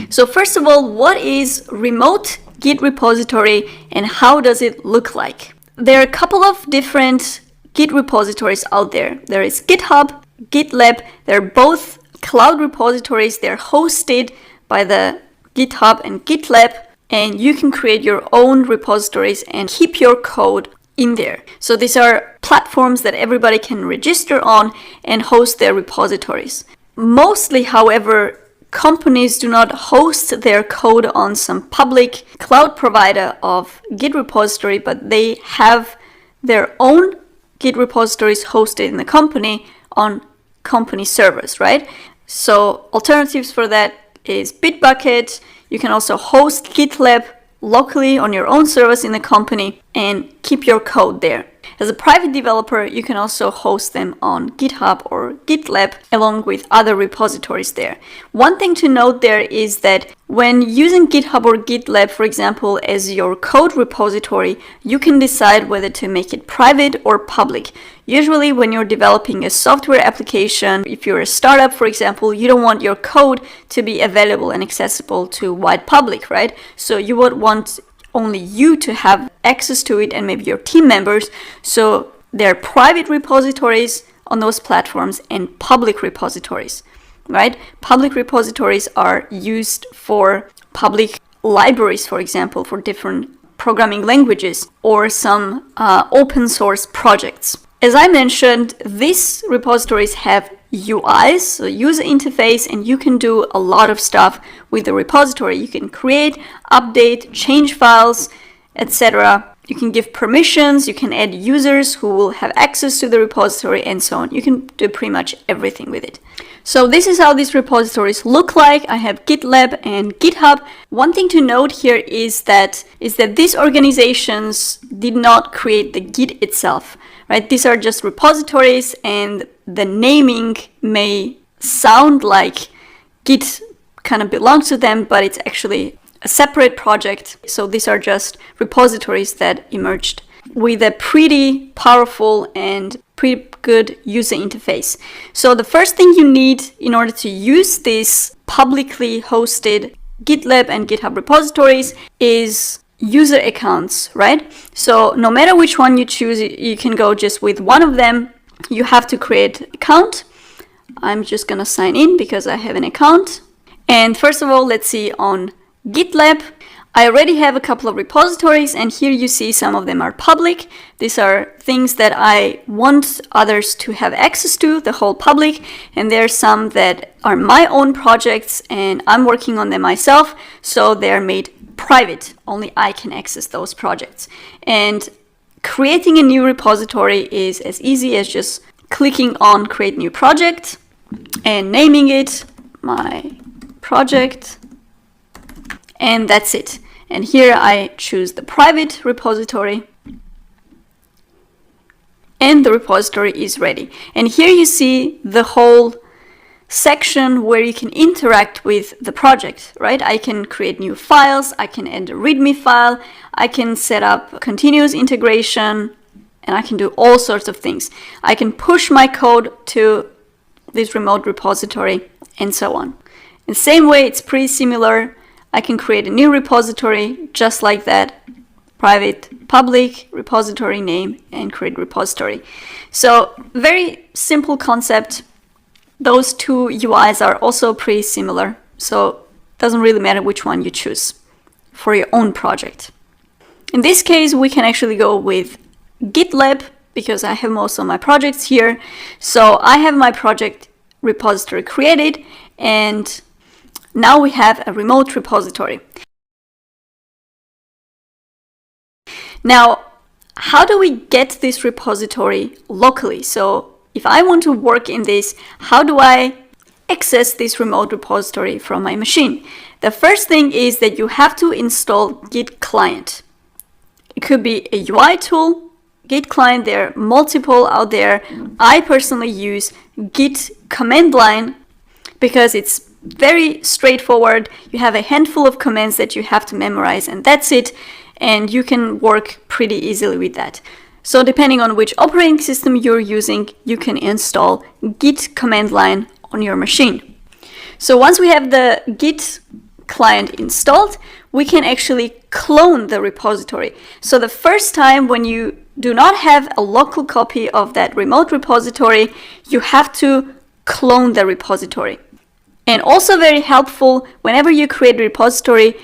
So first of all, what is remote Git repository and how does it look like? There are a couple of different Git repositories out there. There is GitHub, GitLab. They're both cloud repositories. They're hosted by the GitHub and GitLab, and you can create your own repositories and keep your code in there. So these are platforms that everybody can register on and host their repositories. Mostly, however, companies do not host their code on some public cloud provider of Git repository, but they have their own Git repositories hosted in the company on company servers, right? So alternatives for that is Bitbucket. You can also host GitLab locally on your own servers in the company and keep your code there. As a private developer, you can also host them on GitHub or GitLab along with other repositories there. One thing to note there is that when using GitHub or GitLab, for example, as your code repository, you can decide whether to make it private or public. Usually when you're developing a software application, if you're a startup, for example, you don't want your code to be available and accessible to wide public, right? So you would want only you to have access to it and maybe your team members. So there are private repositories on those platforms and public repositories, right? Public repositories are used for public libraries, for example, for different programming languages or some open source projects. As I mentioned, these repositories have UIs, so user interface, and you can do a lot of stuff with the repository. You can create, update, change files, etc. You can give permissions, you can add users who will have access to the repository, and so on. You can do pretty much everything with it. So this is how these repositories look like. I have GitLab and GitHub. One thing to note here is that these organizations did not create the Git itself, right? These are just repositories, and the naming may sound like Git kind of belongs to them, but it's actually a separate project. So these are just repositories that emerged with a pretty powerful and pretty good user interface. So the first thing you need in order to use these publicly hosted GitLab and GitHub repositories is user accounts, right? So no matter which one you choose, you can go just with one of them. You have to create an account. I'm just gonna sign in because I have an account. And first of all, let's see on GitLab. I already have a couple of repositories, and here you see some of them are public. These are things that I want others to have access to, the whole public, and there are some that are my own projects and I'm working on them myself, so they're made private. Only I can access those projects. And creating a new repository is as easy as just clicking on Create New Project and naming it my project, and that's it. And here I choose the private repository, and the repository is ready. And here you see the whole section where you can interact with the project, right? I can create new files, I can add a README file, I can set up continuous integration, and I can do all sorts of things. I can push my code to this remote repository and so on. In the same way, it's pretty similar. I can create a new repository just like that, private, public, repository name, and create repository. So very simple concept. Those two UIs are also pretty similar, so it doesn't really matter which one you choose for your own project. In this case, we can actually go with GitLab because I have most of my projects here. So I have my project repository created, and now we have a remote repository. Now, how do we get this repository locally? So if I want to work in this, how do I access this remote repository from my machine? The first thing is that you have to install Git client. It could be a UI tool, Git client, there are multiple out there. I personally use Git command line because it's very straightforward. You have a handful of commands that you have to memorize, and that's it. And you can work pretty easily with that. So depending on which operating system you're using, you can install Git command line on your machine. So once we have the Git client installed, we can actually clone the repository. So the first time when you do not have a local copy of that remote repository, you have to clone the repository. And also very helpful, whenever you create a repository,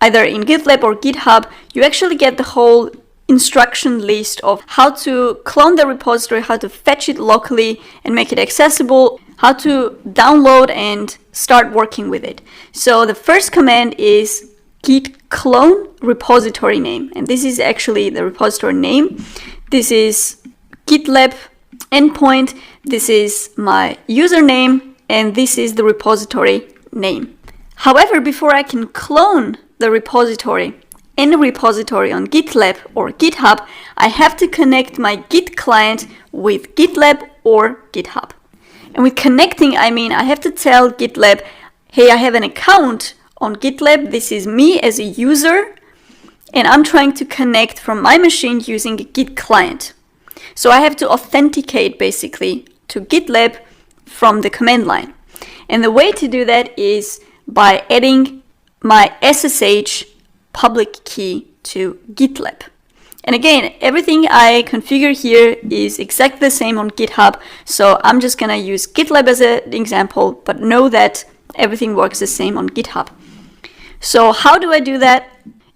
either in GitLab or GitHub, you actually get the whole instruction list of how to clone the repository, how to fetch it locally and make it accessible, how to download and start working with it. So the first command is git clone repository name. And this is actually the repository name. This is GitLab endpoint. This is my username. And this is the repository name. However, before I can clone the repository, any repository on GitLab or GitHub, I have to connect my Git client with GitLab or GitHub. And with connecting, I mean I have to tell GitLab, hey, I have an account on GitLab. This is me as a user, and I'm trying to connect from my machine using a Git client. So I have to authenticate basically to GitLab from the command line. And the way to do that is by adding my SSH public key to GitLab. And again, everything I configure here is exactly the same on GitHub. So I'm just going to use GitLab as an example, but know that everything works the same on GitHub. So how do I do that?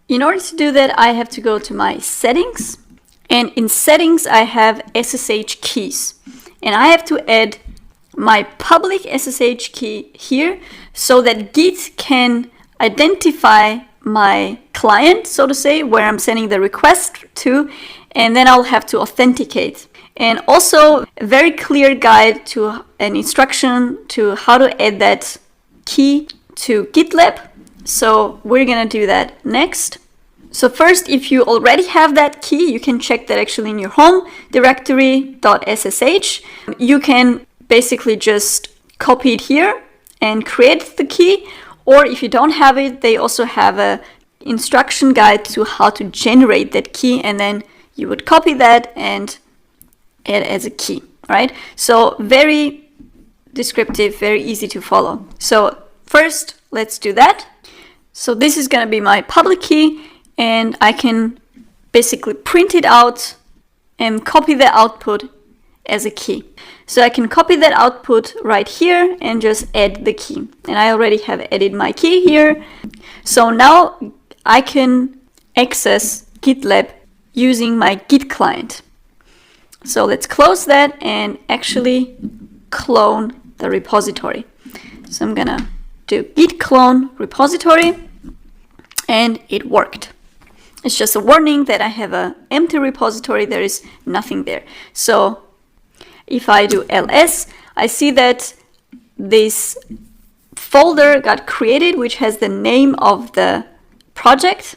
In order to do that, I have to go to my settings. And in settings, I have SSH keys. And I have to add my public SSH key here so that Git can identify my client, so to say, where I'm sending the request to, and then I'll have to authenticate. And also a very clear guide to an instruction to how to add that key to GitLab. So we're gonna do that next. So first, if you already have that key, you can check that actually in your home directory.ssh. You can basically just copy it here and create the key. Or if you don't have it, they also have a instruction guide to how to generate that key, and then you would copy that and add as a key, right? So very descriptive, very easy to follow. So first, let's do that. So this is going to be my public key, and I can basically print it out and copy the output as a key. So I can copy that output right here and just add the key. And I already have added my key here. So now I can access GitLab using my Git client. So let's close that and actually clone the repository. So I'm gonna do git clone repository, and it worked. It's just a warning that I have an empty repository. There is nothing there. So if I do ls, I see that this folder got created, which has the name of the project.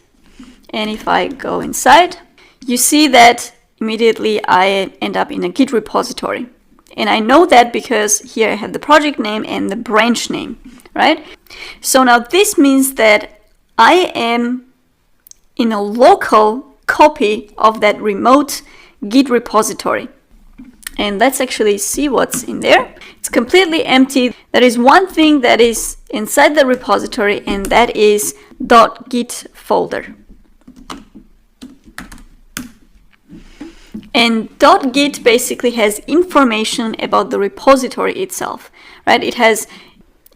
And if I go inside, you see that immediately I end up in a Git repository. And I know that because here I have the project name and the branch name, right? So now this means that I am in a local copy of that remote Git repository. And let's actually see what's in there. It's completely empty. There is one thing that is inside the repository, and that is .git folder. And .git basically has information about the repository itself, right? It has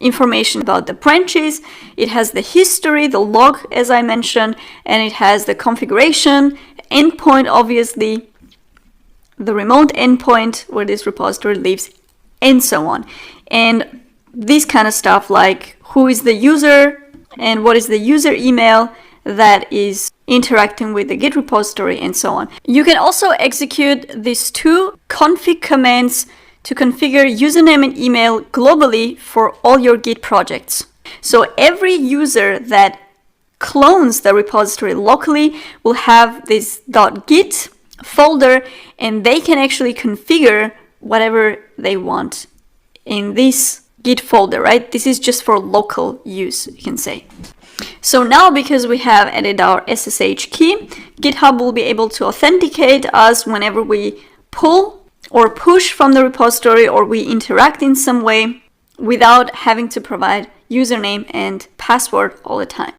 information about the branches, it has the history, the log, as I mentioned, and it has the configuration, endpoint, obviously, the remote endpoint where this repository lives, and so on. And this kind of stuff like who is the user and what is the user email that is interacting with the Git repository, and so on. You can also execute these two config commands to configure username and email globally for all your Git projects. So every user that clones the repository locally will have this .git folder, and they can actually configure whatever they want in this Git folder, right? This is just for local use, you can say. So now, because we have added our SSH key, GitHub will be able to authenticate us whenever we pull or push from the repository or we interact in some way without having to provide username and password. password all the time.